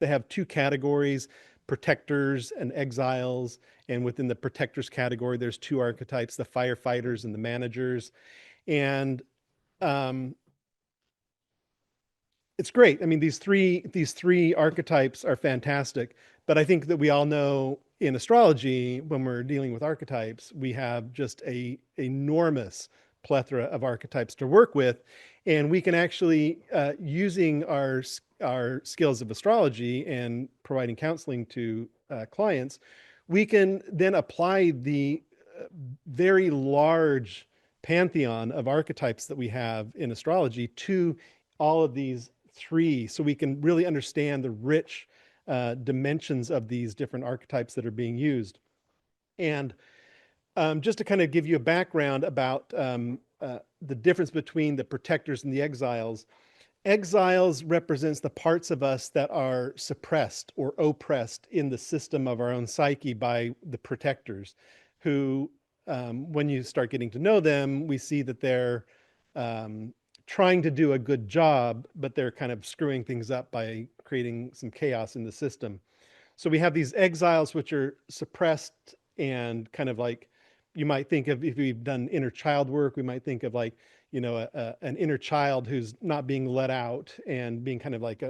they have two categories, protectors and exiles. And within the protectors category, there's two archetypes, the firefighters and the managers. And it's great. I mean, these three archetypes are fantastic, but I think that we all know in astrology, when we're dealing with archetypes, we have just a enormous plethora of archetypes to work with, and we can actually, using our skills of astrology and providing counseling to clients, we can then apply the very large pantheon of archetypes that we have in astrology to all of these three, so we can really understand the rich dimensions of these different archetypes that are being used. And just to kind of give you a background about the difference between the protectors and the exiles. Exiles represents the parts of us that are suppressed or oppressed in the system of our own psyche by the protectors, who, when you start getting to know them, we see that they're trying to do a good job, but they're kind of screwing things up by creating some chaos in the system. So we have these exiles, which are suppressed and kind of like, you might think of, if we've done inner child work, we might think of like, you know, an inner child who's not being let out and being kind of like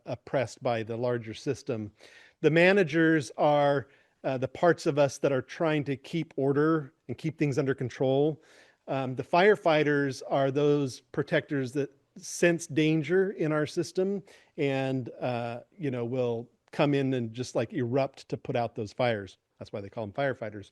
oppressed by the larger system. The managers are the parts of us that are trying to keep order and keep things under control. The firefighters are those protectors that sense danger in our system and, you know, will come in and just like erupt to put out those fires. That's why they call them firefighters.